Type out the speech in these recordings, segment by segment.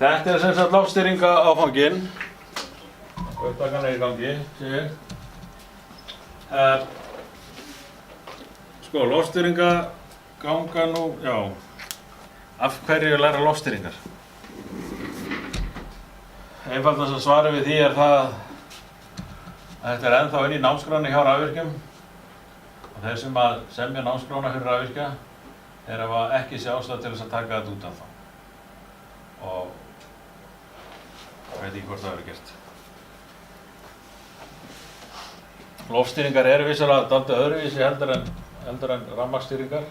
Þetta sem sagt loftstýringa áfanginn. Upptakan í gangi, sér. Sko, loftstýringa ganga nú, já. Af hverju læra loftstýringar? Einfaldast að svara við því það að þetta ennþá inn í námskránni hjá rafvirkjum. Og þeir sem að semja námskrána fyrir rafvirkja hafa ekki sé ástæðu til þess að taka þetta út af þá. Og veit ekki hvort það verður gert. Loftstýringar eru vissulega dálítið öðruvísi heldur en rafmagnsstýringar.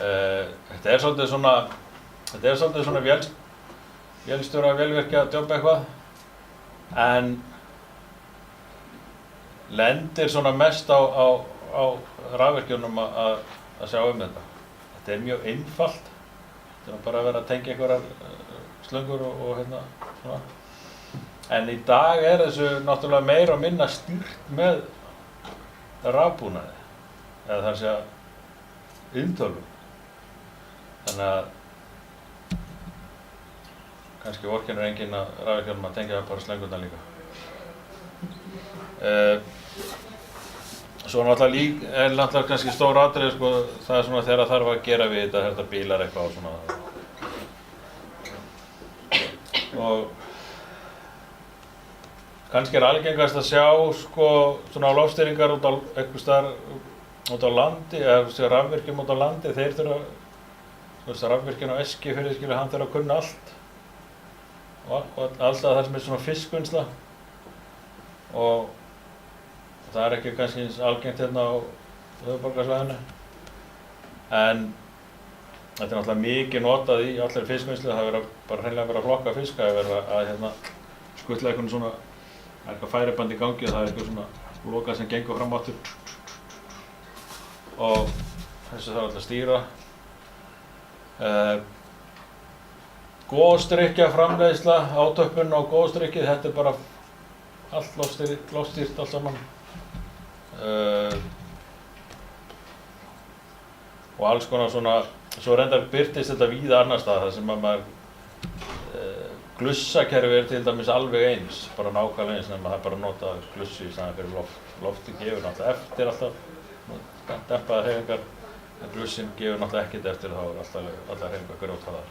Þetta er svolítið svona vélstjóra vélvirkja djóp eitthvað, en lendir svona mest á rafvirkjunum að sjá þetta. Þetta er mjög einfalt. Þetta er bara að vera að tengja einhverjar slöngur og hérna svona. En í dag er þessu náttúrulega meira og minna stýrt með rafbúnaði, eða það er að segja inntölvum. Þannig að kannski vorkennir enginn að rafvirkjunum að tengja bara slöngurnar líka. Svo náttúrulega kannski stór atriði, sko, það er svona þegar þarf að gera við þetta bílar eitthvað og svona. Og kannski er algengast að sjá, sko, svona loftstýringar út á einhvers staðar út á landi, eða rafvirkjum út á landi, þeir þurfa, rafvirkjun á Eskifirði, hann þurfa að kunna allt. Og alltaf það sem er svona fiskvinnsla. Og það er ekki kannski eins algengt hérna á höfuðborgarsvæðinu. En þetta er náttúrulega mikið notað í allir fiskvinnslu. Það er bara hreinlega verið að flokka fiska, það er verið að skutla eitthvað svona, eitthvað færiband í gangi og það er eitthvað svona lokað sem gengur fram áttur. Og þessu þarf alltaf að stýra. Góðstrykja framleiðsla, átöppun á góðstrykkið, þetta er bara allt loftstýrt allt saman. Og alls konar svona, svo reyndar birtist þetta víða annar stað, þar sem að maður glussakerfi til dæmis alveg eins, bara nákvæmlega eins, nema það er bara að nota glussu í staðinn fyrir loft. Loftið gefur náttúrulega eftir alltaf, dempaðar hreyfingar, en glussin gefur náttúrulega ekkert eftir, þá er alltaf hreyfingar grjótharðar.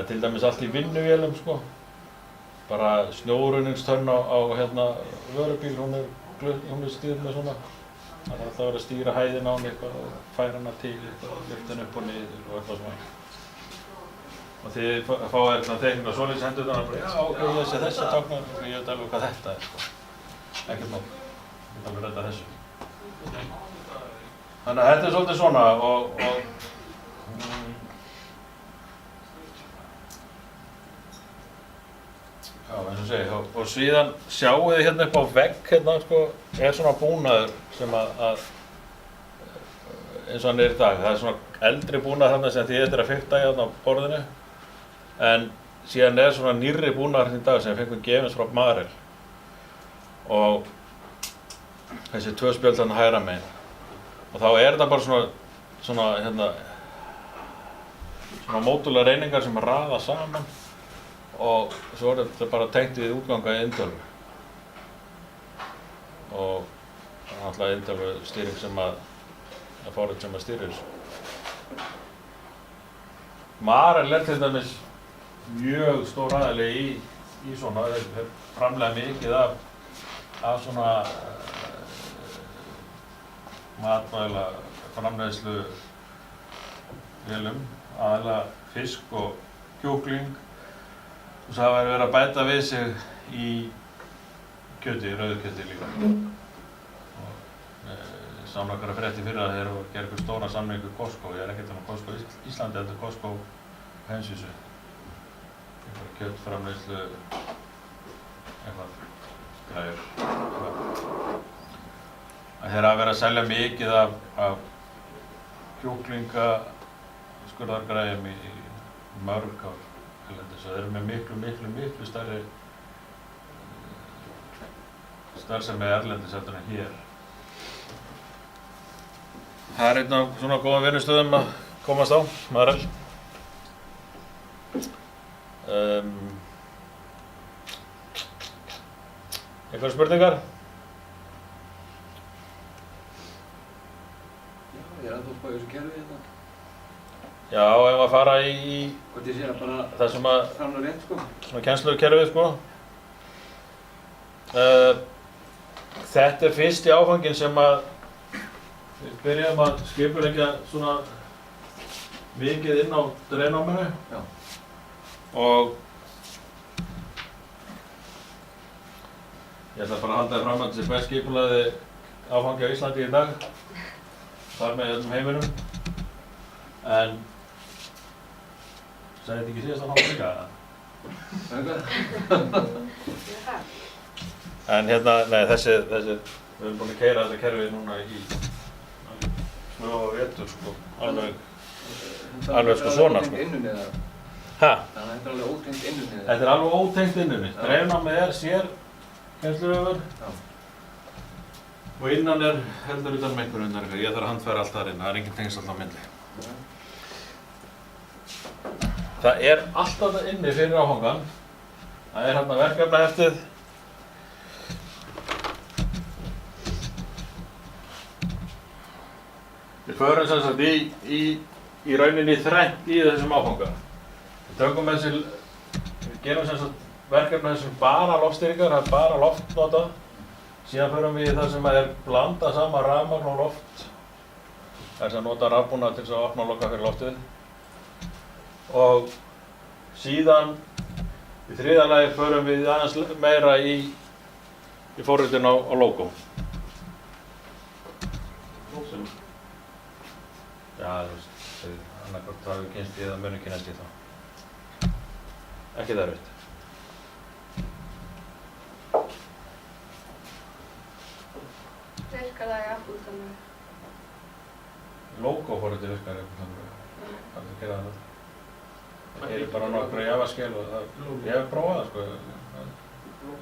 Til dæmis allt í vinnuvélum, sko. Bara snjóruðningstönn á vörubíl, hún er stýrð með svona. Það er alltaf að vera að stýra hæðina á henni eitthvað og færa hana til, lyfta henni upp og niður og eitthvað svona. Og þið fáið eitthvað teikningu og svoleiðis hendur þannig bara, já, ok, ég sé þessi táknar og ég veit alveg hvað þetta er, sko. Ekkert mál. Ég get alveg redda þessu. Þannig að þetta er svolítið svona og já, eins og segi, og síðan sjáu þið hérna upp á vegg hérna, sko, er svona búnaður sem að eins og hann er í dag. Það er svona eldri búnaður þarna sem þið þetta er að fikta hérna á borðinu, en síðan er svona nýrri búnaður hérna í dag sem við fengum gefins frá Marel. Og þessi tvö spjöld þarna hægra megin. Og þá er þetta bara svona módular einingar sem raða saman og svo er þetta bara tengt við útganga í inntölvu. Og það er náttúrulega inntölvu stýring sem að forrit sem að stýrir þessu. Marel er til dæmis mjög stór aðili í svona, þeir framleiða mikið af svona matvæla framleiðslu vélum, aðallega fisk og kjúkling. Og svo hafa verið að bæta við sig í kjöti, rauðu kjöti líka. Og samlokkar að frétti fyrir að þeir eru að gera eitthvað stóra samning við Costco. Ég er ekkert um Costco Íslandi, heldur Costco heimsvísu. Eitthvað kjötframleiðslu, eitthvað græjur. Þeir hafa verið að selja mikið af kjúklinga skurðargræjum í mörg ár erlendis og þeir eru með miklu stærri starfsemi erlendis heldur en hér. það er einn af svona góðum vinnustöðum að komast á, Marel. Einhverjar spurningar? Já, ég er ennþá að spá í þessu kerfi hérna. Já, ef að fara í Hvort ég sé að bara það sem að framlega rétt, sko. svona kennslukerfið, sko. Þetta er fyrsti áfanginn sem að við byrjum að skipuleggja svona mikið inn á dreinnáminu. Já. Og ég ætla bara að halda þér fram að þessi best skipulagði áfangi á Íslandi í dag, þar með þessum heiminum. En sagði þetta ekki síðast að fá líka? En hérna, nei, þessi, við erum búin að keyra þetta kerfi núna í smá vetur, sko, alveg sko svona, sko. Innunni eða? Hæ? Þannig að þetta er alveg ótengt innunni eða? Þetta er alveg ótengt innunni. Dreifnámið er sér kennsluvefur. Já. Og innan er heldur utan með einhverjum undan eitthvað. Ég þarf að handfæra allt þar inn, það er engin tengsl alltaf á milli. Það er allt þarna inni fyrir áfangan. Það er hérna verkefnaheftið. Við förum sem sagt í rauninni þrennt í þessum áfanga. Við tökum við gerum sem sagt verkefna þessum bara loftstýringar, það er bara loft notað. Síðan förum við í það sem er blanda saman rafmagn og loft. Það er sem að nota rafbúnað til þess að opna og loka fyrir loftið. Og síðan í þriðja lagi förum við aðeins meira í forritun á logo. Já, þú veist, annarkvort hafi við kynst í eða muni kynnast í þá. Ekki það erfitt. Virkar það í Apple-tölvu? Logo-forritið virkar í Apple-tölvu. Það er að gera það. Það er bara nokkru Java-skil og ég hef prófað það, sko.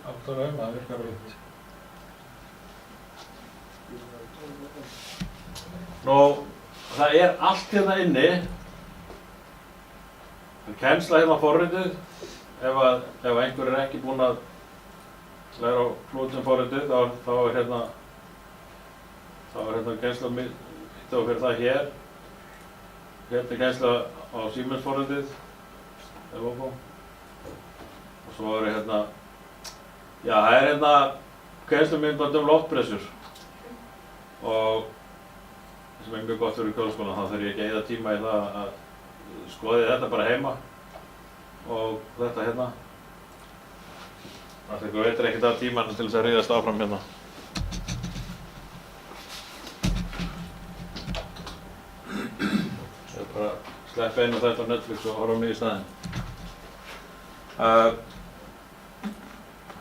Aftur og það virkar út. Nú, það er allt hérna inni. Það er kennsla hérna á forritið. Ef einhver er ekki búinn að læra á Flutum forritið, þá er hérna kennsla mitt og fyrir það hér. Hérna er kennsla á Siemens forritið. Og svo er hérna, já, það er hérna kennslumyndband loftpressur. Og sem er mjög gott fyrir kjólaskólan, þá þarf ég ekki að eyða tíma í það að skoði þetta bara heima. Og þetta hérna. Það veitir ekkert af tímanum til þess að ríðast áfram hérna. Ég er bara að sleppa einu þetta á Netflix og horfa á mig í staðinn.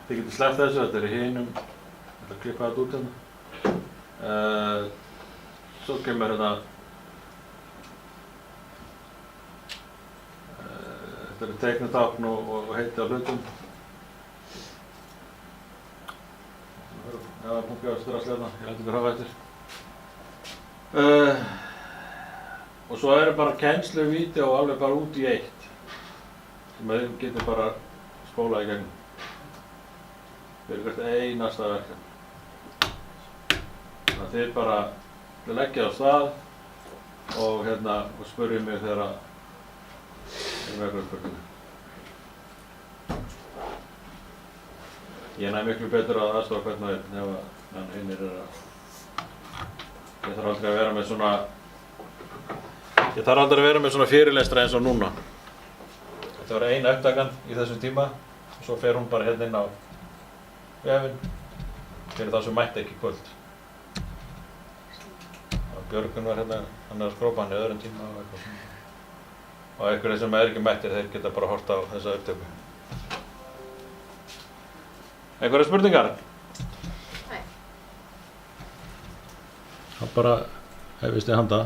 Þið getur sleppt þessu, þetta er í hinum. Ég ætla að klippa þetta út hérna. Svo kemur hérna. Þetta er teiknutákn og heiti á hlutum. Já, það er punkið á strafsleina, ég læt ykkur hafa eftir. Og svo eru bara kennsluvídeó alveg bara út í eitt. Sem þið getur bara spólað í gegnum. Fyrir hvert einasta verkefni. Þannig að þið bara leggja á stað og spurjið mig þegar ég með eitthvað spurningu. Ég næ miklu betur að aðstofa hvern og einn ef hinnir ég þarf aldrei að vera með svona fyrirlestra eins og núna. Þetta var ein upptakan í þessum tíma og svo fer hún bara hérna inn á vefinn fyrir þá sem mætti ekki í kvöld. Og Björgun var hérna, hann er að skrópa hann í öðrum tíma og eitthvað svona. Og einhverjir sem er ekki mættir, þeir geta bara hort á þessa upptöku. Einhverjar spurningar? Nei. Það bara hefist í handa.